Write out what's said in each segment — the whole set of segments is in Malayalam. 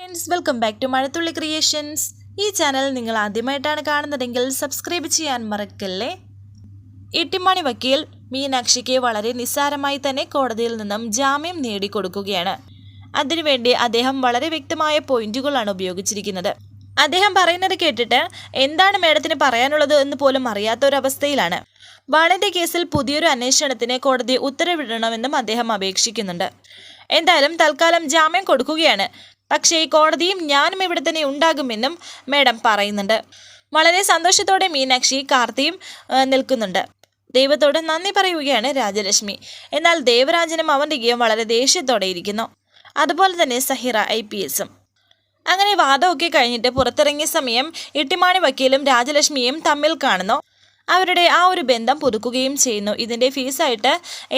Friends, welcome back to Mazhathulli creations. ഈ ചാനൽ നിങ്ങൾ ആദ്യമായിട്ടാണ് കാണുന്നതെങ്കിൽ സബ്സ്ക്രൈബ് ചെയ്യാൻ മറക്കല്ലേ. ഇട്ടിമാണി വക്കീൽ മീനാക്ഷിക്ക് വളരെ നിസ്സാരമായി തന്നെ കോടതിയിൽ നിന്നും ജാമ്യം നേടിക്കൊടുക്കുകയാണ്. അതിനുവേണ്ടി അദ്ദേഹം വളരെ വ്യക്തമായ പോയിന്റുകളാണ് ഉപയോഗിച്ചിരിക്കുന്നത്. അദ്ദേഹം പറയുന്നത് കേട്ടിട്ട് എന്താണ് മേഡത്തിന് പറയാനുള്ളത് എന്ന് പോലും അറിയാത്തൊരവസ്ഥയിലാണ്. ബാലന്റെ കേസിൽ പുതിയൊരു അന്വേഷണത്തിന് കോടതി ഉത്തരവിടണമെന്നും അദ്ദേഹം അപേക്ഷിക്കുന്നുണ്ട്. എന്തായാലും തൽക്കാലം ജാമ്യം കൊടുക്കുകയാണ്. പക്ഷേ ഈ കോടതിയും ഞാനും ഇവിടെ തന്നെ ഉണ്ടാകുമെന്നും മേഡം പറയുന്നുണ്ട്. വളരെ സന്തോഷത്തോടെ മീനാക്ഷി കാർത്തിയും നിൽക്കുന്നുണ്ട്. ദൈവത്തോട് നന്ദി പറയുകയാണ് രാജലക്ഷ്മി. എന്നാൽ ദേവരാജനും അവന്തികയും വളരെ ദേഷ്യത്തോടെ ഇരിക്കുന്നു. അതുപോലെ തന്നെ സഹിറ IPSും. അങ്ങനെ വാദമൊക്കെ കഴിഞ്ഞിട്ട് പുറത്തിറങ്ങിയ സമയം ഇട്ടിമാണി വക്കീലും രാജലക്ഷ്മിയും തമ്മിൽ കാണുന്നു. അവരുടെ ആ ഒരു ബന്ധം പുതുക്കുകയും ചെയ്യുന്നു. ഇതിൻ്റെ ഫീസായിട്ട്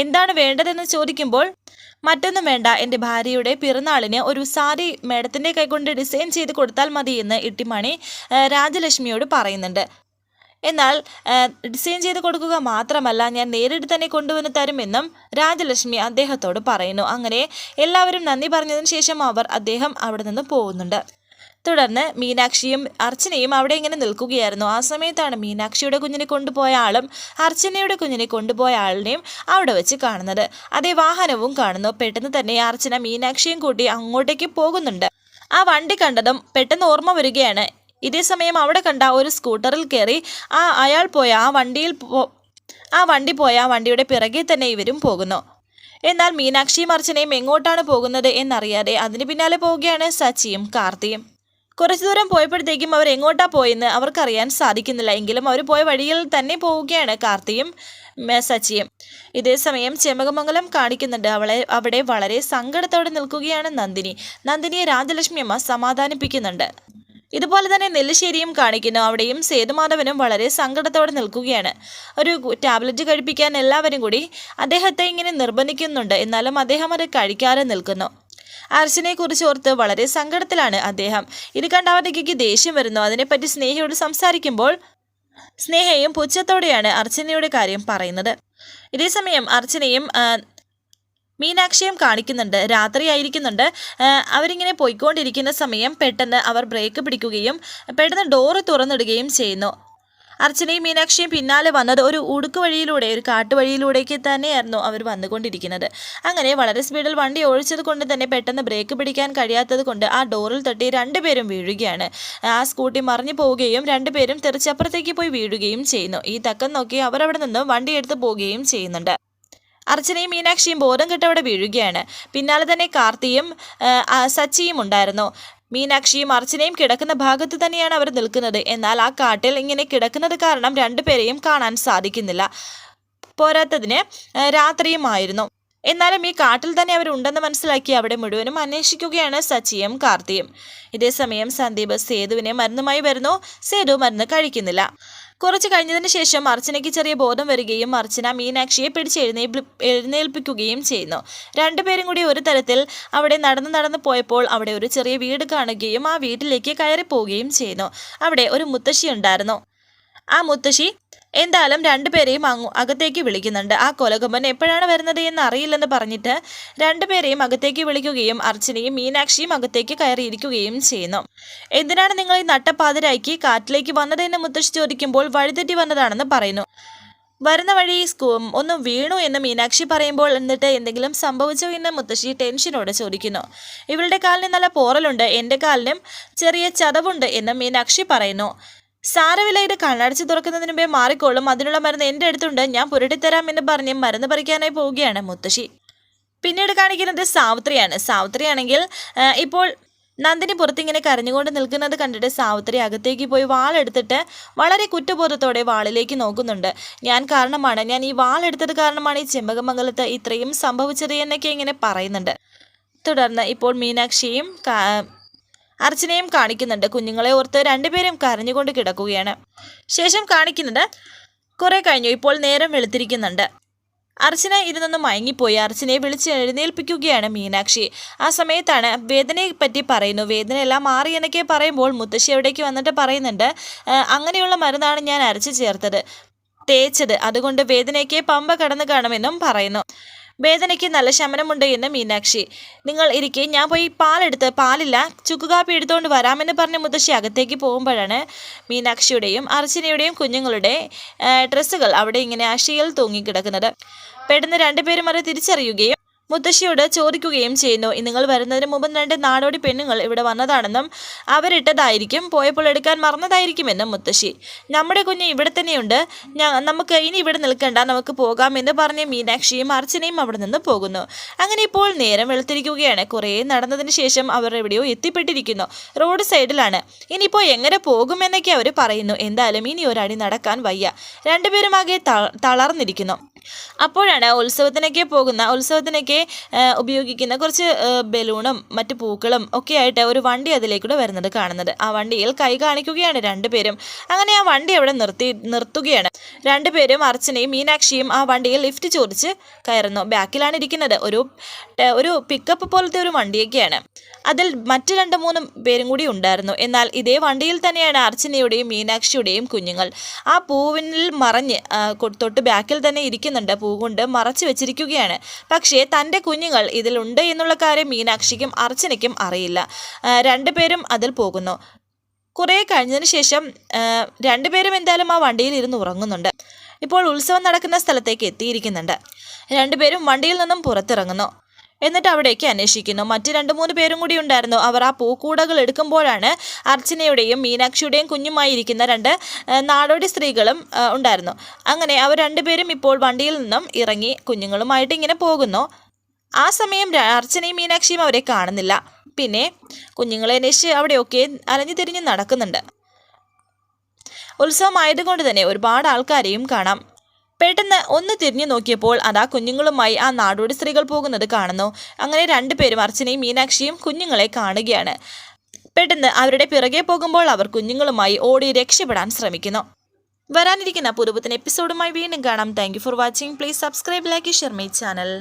എന്താണ് വേണ്ടതെന്ന് ചോദിക്കുമ്പോൾ മറ്റൊന്നും വേണ്ട, എൻ്റെ ഭാര്യയുടെ പിറന്നാളിന് ഒരു സാരി മേഡത്തിൻ്റെ കൈകൊണ്ട് ഡിസൈൻ ചെയ്ത് കൊടുത്താൽ മതി എന്ന് ഇട്ടിമാണി രാജലക്ഷ്മിയോട് പറയുന്നുണ്ട്. എന്നാൽ ഡിസൈൻ ചെയ്ത് കൊടുക്കുക മാത്രമല്ല, ഞാൻ നേരിട്ട് തന്നെ കൊണ്ടുവന്ന് തരുമെന്നും രാജലക്ഷ്മി അദ്ദേഹത്തോട് പറയുന്നു. അങ്ങനെ എല്ലാവരും നന്ദി പറഞ്ഞതിന് ശേഷം അദ്ദേഹം അവിടെ നിന്ന് പോകുന്നുണ്ട്. തുടർന്ന് മീനാക്ഷിയും അർച്ചനയും അവിടെ ഇങ്ങനെ നിൽക്കുകയായിരുന്നു. ആ സമയത്താണ് മീനാക്ഷിയുടെ കുഞ്ഞിനെ കൊണ്ടുപോയ ആളും അർച്ചനയുടെ കുഞ്ഞിനെ കൊണ്ടുപോയ ആളിനെയും അവിടെ വെച്ച് കാണുന്നത്. അതേ വാഹനവും കാണുന്നു. പെട്ടെന്ന് തന്നെ അർച്ചന മീനാക്ഷിയും കൂട്ടി അങ്ങോട്ടേക്ക് പോകുന്നുണ്ട്. ആ വണ്ടി കണ്ടതും പെട്ടെന്ന് ഓർമ്മ വരികയാണ്. ഇതേ സമയം അവിടെ കണ്ട ഒരു സ്കൂട്ടറിൽ കയറി അയാൾ പോയ ആ വണ്ടിയുടെ പിറകെ തന്നെ ഇവരും പോകുന്നു. എന്നാൽ മീനാക്ഷിയും അർച്ചനയും എങ്ങോട്ടാണ് പോകുന്നത് എന്നറിയാതെ അതിന് പിന്നാലെ പോവുകയാണ് സച്ചിയും കാർത്തിയും. കുറച്ചു ദൂരം പോയപ്പോഴത്തേക്കും അവർ എങ്ങോട്ടാ പോയെന്ന് അവർക്കറിയാൻ സാധിക്കുന്നില്ല. എങ്കിലും അവർ പോയ വഴിയിൽ തന്നെ പോവുകയാണ് കാർത്തിയും സച്ചിയും. ഇതേ സമയം ചെമകമംഗലം കാണിക്കുന്നുണ്ട്. അവിടെ വളരെ സങ്കടത്തോടെ നിൽക്കുകയാണ് നന്ദിനിയെ രാജലക്ഷ്മി അമ്മ സമാധാനിപ്പിക്കുന്നുണ്ട്. ഇതുപോലെ തന്നെ നെല്ലിശ്ശേരിയും കാണിക്കുന്നു. അവിടെയും സേതുമാധവനും വളരെ സങ്കടത്തോടെ നിൽക്കുകയാണ്. ഒരു ടാബ്ലറ്റ് കഴിപ്പിക്കാൻ എല്ലാവരും കൂടി അദ്ദേഹത്തെ ഇങ്ങനെ നിർബന്ധിക്കുന്നുണ്ട്. എന്നാലും അദ്ദേഹം അത് കഴിക്കാതെ നിൽക്കുന്നു. അർച്ചനയെക്കുറിച്ച് ഓർത്ത് വളരെ സങ്കടത്തിലാണ് അദ്ദേഹം. ഇത് കണ്ട അവന്തികയ്ക്ക് ദേഷ്യം വരുന്നു. അതിനെപ്പറ്റി സ്നേഹയോട് സംസാരിക്കുമ്പോൾ സ്നേഹയും പുച്ഛത്തോടെയാണ് അർച്ചനയുടെ കാര്യം പറയുന്നത്. ഇതേസമയം അർച്ചനയും മീനാക്ഷിയും കാണിക്കുന്നുണ്ട്. രാത്രിയായിരിക്കുന്നുണ്ട്. അവരിങ്ങനെ പോയിക്കൊണ്ടിരിക്കുന്ന സമയം പെട്ടെന്ന് അവർ ബ്രേക്ക് പിടിക്കുകയും പെട്ടെന്ന് ഡോറ് തുറന്നിടുകയും ചെയ്യുന്നു. അർച്ചനയും മീനാക്ഷിയും പിന്നാലെ വന്നത് ഒരു ഒരു കാട്ടുവഴിയിലൂടേക്ക് തന്നെയായിരുന്നു അവർ വന്നുകൊണ്ടിരിക്കുന്നത്. അങ്ങനെ വളരെ സ്പീഡിൽ വണ്ടി ഓടിച്ചത് കൊണ്ട് തന്നെ പെട്ടെന്ന് ബ്രേക്ക് പിടിക്കാൻ കഴിയാത്തത് കൊണ്ട് ആ ഡോറിൽ തട്ടി രണ്ടുപേരും വീഴുകയാണ്. ആ സ്കൂട്ടി മറിഞ്ഞു പോവുകയും രണ്ടുപേരും തെറിച്ചപ്പുറത്തേക്ക് പോയി വീഴുകയും ചെയ്യുന്നു. ഈ തക്കം നോക്കി അവർ അവിടെ നിന്ന് വണ്ടി എടുത്ത് പോവുകയും ചെയ്യുന്നുണ്ട്. അർച്ചനയും മീനാക്ഷിയും ബോധം കെട്ടവിടെ വീഴുകയാണ്. പിന്നാലെ തന്നെ കാർത്തിയും സച്ചിയും ഉണ്ടായിരുന്നു. മീനാക്ഷിയും അർച്ചനയും കിടക്കുന്ന ഭാഗത്ത് തന്നെയാണ് അവർ നിൽക്കുന്നത്. എന്നാൽ ആ കാട്ടിൽ ഇങ്ങനെ കിടക്കുന്നത് കാരണം രണ്ടുപേരെയും കാണാൻ സാധിക്കുന്നില്ല. പോരാത്തതിന് രാത്രിയുമായിരുന്നു. എന്നാലും ഈ കാട്ടിൽ തന്നെ അവരുണ്ടെന്ന് മനസ്സിലാക്കി അവിടെ മുഴുവനും അന്വേഷിക്കുകയാണ് സച്ചിയും കാർത്തിയും. ഇതേസമയം സന്ദീപ് സേതുവിനെ മരുന്നുമായി വരുന്നു. സേതു മരുന്ന് കഴിക്കുന്നില്ല. കുറച്ച് കഴിഞ്ഞതിന് ശേഷം അർച്ചനയ്ക്ക് ചെറിയ ബോധം വരികയും അർച്ചന മീനാക്ഷിയെ പിടിച്ച് എഴുന്നേൽപ്പിക്കുകയും ചെയ്യുന്നു. രണ്ടുപേരും കൂടി ഒരു തരത്തിൽ അവിടെ നടന്നു പോയപ്പോൾ അവിടെ ഒരു ചെറിയ വീട് കാണുകയും ആ വീട്ടിലേക്ക് കയറി പോവുകയും ചെയ്യുന്നു. അവിടെ ഒരു മുത്തശ്ശി ഉണ്ടായിരുന്നു. ആ മുത്തശ്ശി എന്തായാലും രണ്ടുപേരെയും അകത്തേക്ക് വിളിക്കുന്നുണ്ട്. ആ കൊലകൊമ്പൻ എപ്പോഴാണ് വരുന്നത് എന്ന് അറിയില്ലെന്ന് പറഞ്ഞിട്ട് രണ്ടുപേരെയും അകത്തേക്ക് വിളിക്കുകയും അർച്ചനയും മീനാക്ഷിയും അകത്തേക്ക് കയറിയിരിക്കുകയും ചെയ്യുന്നു. എന്തിനാണ് നിങ്ങൾ ഈ നട്ടപ്പാതിരാക്കി കാട്ടിലേക്ക് വന്നതെന്ന് മുത്തശ്ശി ചോദിക്കുമ്പോൾ വഴിതെറ്റി വന്നതാണെന്ന് പറയുന്നു. വരുന്ന വഴി ഒന്ന് വീണു എന്ന് മീനാക്ഷി പറയുമ്പോൾ എന്നിട്ട് എന്തെങ്കിലും സംഭവിച്ചോ എന്ന് മുത്തശ്ശി ടെൻഷനോടെ ചോദിക്കുന്നു. ഇവളുടെ കാലിന് നല്ല പോറലുണ്ട്, എൻ്റെ കാലിനും ചെറിയ ചതവുണ്ട് എന്ന് മീനാക്ഷി പറയുന്നു. സാരമില്ല, ഇത് കണ്ണടച്ച് തുറക്കുന്നതിന് മുമ്പേ മാറിക്കോളും, അതിനുള്ള മരുന്ന് എൻ്റെ അടുത്തുണ്ട്, ഞാൻ പുരട്ടിത്തരാം എന്ന് പറഞ്ഞ് മരുന്ന് പറിക്കാനായി പോവുകയാണ് മുത്തശ്ശി. പിന്നീട് കാണിക്കുന്നത് സാവിത്രിയാണെങ്കിൽ ഇപ്പോൾ നന്ദിനി പുറത്തിങ്ങനെ കരഞ്ഞുകൊണ്ട് നിൽക്കുന്നത് കണ്ടിട്ട് സാവിത്രി അകത്തേക്ക് പോയി വാളെടുത്തിട്ട് വളരെ കുറ്റബോധത്തോടെ വാളിലേക്ക് നോക്കുന്നുണ്ട്. ഞാൻ ഈ വാളെടുത്തത് കാരണമാണ് ഈ ചെമ്പകമംഗലത്ത് ഇത്രയും സംഭവിച്ചത് എന്നൊക്കെ ഇങ്ങനെ പറയുന്നുണ്ട്. തുടർന്ന് ഇപ്പോൾ മീനാക്ഷിയും അർച്ചനയും കാണിക്കുന്നുണ്ട്. കുഞ്ഞുങ്ങളെ ഓർത്ത് രണ്ടുപേരും കരഞ്ഞുകൊണ്ട് കിടക്കുകയാണ്. ശേഷം കാണിക്കുന്നത് കുറെ കഴിഞ്ഞു. ഇപ്പോൾ നേരം വെളുത്തിരിക്കുന്നുണ്ട്. അർച്ചന ഇരുന്നൊന്ന് മയങ്ങിപ്പോയി. അർച്ചനയെ വിളിച്ച് എഴുന്നേൽപ്പിക്കുകയാണ് മീനാക്ഷി. ആ സമയത്താണ് വേദനയെ പറ്റി പറയുന്നു. വേദന എല്ലാം മാറി എന്നൊക്കെ പറയുമ്പോൾ മുത്തശ്ശി അവിടേക്ക് വന്നിട്ട് പറയുന്നുണ്ട്, അങ്ങനെയുള്ള മരുന്നാണ് ഞാൻ അരച്ചു ചേർത്തത്, തേച്ചത്. അതുകൊണ്ട് വേദനയ്ക്ക് പമ്പ കടന്നു കാണുമെന്നും പറയുന്നു. വേദനയ്ക്ക് നല്ല ശമനമുണ്ട് എന്ന് മീനാക്ഷി. നിങ്ങൾ ഇരിക്കെ, ഞാൻ പോയി പാലില്ല, ചുക്കുകാപ്പി എടുത്തുകൊണ്ട് വരാമെന്ന് പറഞ്ഞ് മുത്തശ്ശി അകത്തേക്ക് പോകുമ്പോഴാണ് മീനാക്ഷിയുടെയും അർച്ചനയുടെയും കുഞ്ഞുങ്ങളുടെ ഡ്രസ്സുകൾ അവിടെ ഇങ്ങനെ അശയിൽ തൂങ്ങിക്കിടക്കുന്നത്. പെട്ടെന്ന് രണ്ടുപേരും അത് തിരിച്ചറിയുകയും മുത്തശ്ശിയോട് ചോദിക്കുകയും ചെയ്യുന്നു. നിങ്ങൾ വരുന്നതിന് മുമ്പ് 2 നാടോടി പെണ്ണുങ്ങൾ ഇവിടെ വന്നതാണെന്നും അവരിട്ടതായിരിക്കും, പോയപ്പോൾ എടുക്കാൻ മറന്നതായിരിക്കുമെന്നും മുത്തശ്ശി. നമ്മുടെ കുഞ്ഞ് ഇവിടെ തന്നെയുണ്ട്, നമുക്ക് ഇനി ഇവിടെ നിൽക്കണ്ട, നമുക്ക് പോകാമെന്ന് പറഞ്ഞ് മീനാക്ഷിയും അർച്ചനയും അവിടെ നിന്ന് പോകുന്നു. അങ്ങനെ ഇപ്പോൾ നേരം വെളുത്തിരിക്കുകയാണ്. കുറേ നടന്നതിന് ശേഷം അവർ എവിടെയോ എത്തിപ്പെട്ടിരിക്കുന്നു. റോഡ് സൈഡിലാണ്. ഇനിയിപ്പോൾ എങ്ങനെ പോകുമെന്നൊക്കെ അവർ പറയുന്നു. എന്തായാലും ഇനി ഒരടി നടക്കാൻ വയ്യ. രണ്ടുപേരും ആകെ തളർന്നിരിക്കുന്നു. അപ്പോഴാണ് ഉത്സവത്തിനൊക്കെ ഉപയോഗിക്കുന്ന കുറച്ച് ബലൂണും മറ്റു പൂക്കളും ഒക്കെ ആയിട്ട് ഒരു വണ്ടി അതിലേക്കൂടെ വരുന്നത് കാണുന്നത്. ആ വണ്ടിയിൽ കൈ കാണിക്കുകയാണ് രണ്ടുപേരും. അങ്ങനെ ആ വണ്ടി അവിടെ നിർത്തുകയാണ്. രണ്ടുപേരും അർച്ചനയും മീനാക്ഷിയും ആ വണ്ടിയിൽ ലിഫ്റ്റ് ചോദിച്ച് കയറുന്നു. ബാക്കിലാണ് ഇരിക്കുന്നത്. ഒരു പിക്കപ്പ് പോലത്തെ ഒരു വണ്ടിയൊക്കെയാണ്. അതിൽ മറ്റ് 2-3 പേരും കൂടി ഉണ്ടായിരുന്നു. എന്നാൽ ഇതേ വണ്ടിയിൽ തന്നെയാണ് അർച്ചനയുടെയും മീനാക്ഷിയുടെയും കുഞ്ഞുങ്ങൾ. ആ പൂവിനിൽ മറഞ്ഞ് തൊട്ട് ബാക്കിൽ തന്നെ ഇരിക്കുന്നുണ്ട്. പൂ കൊണ്ട് മറച്ചു വെച്ചിരിക്കുകയാണ്. പക്ഷേ തൻ്റെ കുഞ്ഞുങ്ങൾ ഇതിലുണ്ട് എന്നുള്ള കാര്യം മീനാക്ഷിക്കും അർച്ചനയ്ക്കും അറിയില്ല. രണ്ടുപേരും അതിൽ പോകുന്നു. കുറേ കഴിഞ്ഞതിന് ശേഷം രണ്ടുപേരും എന്തായാലും ആ വണ്ടിയിൽ ഇരുന്ന് ഉറങ്ങുന്നുണ്ട്. ഇപ്പോൾ ഉത്സവം നടക്കുന്ന സ്ഥലത്തേക്ക് എത്തിയിരിക്കുന്നുണ്ട്. രണ്ടുപേരും വണ്ടിയിൽ നിന്നും പുറത്തിറങ്ങുന്നു. എന്നിട്ട് അവിടേക്ക് അന്വേഷിക്കുന്നു. മറ്റ് 2-3 പേരും കൂടി ഉണ്ടായിരുന്നു. അവർ ആ പൂക്കൂടകൾ എടുക്കുമ്പോഴാണ് അർച്ചനയുടെയും മീനാക്ഷിയുടെയും കുഞ്ഞുമായി ഇരിക്കുന്ന 2 നാടോടി സ്ത്രീകളും ഉണ്ടായിരുന്നു. അങ്ങനെ അവർ രണ്ടുപേരും ഇപ്പോൾ വണ്ടിയിൽ നിന്നും ഇറങ്ങി കുഞ്ഞുങ്ങളുമായിട്ട് ഇങ്ങനെ പോകുന്നു. ആ സമയം അർച്ചനയും മീനാക്ഷിയും അവരെ കാണുന്നില്ല. പിന്നെ കുഞ്ഞുങ്ങളെ അന്വേഷിച്ച് അവിടെയൊക്കെ അലഞ്ഞു തിരിഞ്ഞ് നടക്കുന്നുണ്ട്. ഉത്സവമായതുകൊണ്ട് തന്നെ ഒരുപാട് ആൾക്കാരെയും കാണാം. പെട്ടെന്ന് ഒന്ന് തിരിഞ്ഞു നോക്കിയപ്പോൾ അതാ കുഞ്ഞുങ്ങളുമായി ആ നാടോടി സ്ത്രീകൾ പോകുന്നത് കാണുന്നു. അങ്ങനെ രണ്ടുപേരും അർച്ചനയും മീനാക്ഷിയും കുഞ്ഞുങ്ങളെ കാണുകയാണ്. പെട്ടെന്ന് അവരുടെ പിറകെ പോകുമ്പോൾ അവർ കുഞ്ഞുങ്ങളുമായി ഓടി രക്ഷപ്പെടാൻ ശ്രമിക്കുന്നു. വരാനിരിക്കുന്ന പുതുപുത്തൻ എപ്പിസോഡുമായി വീണ്ടും കാണാം. Thank you for watching. Please subscribe, like, share my channel.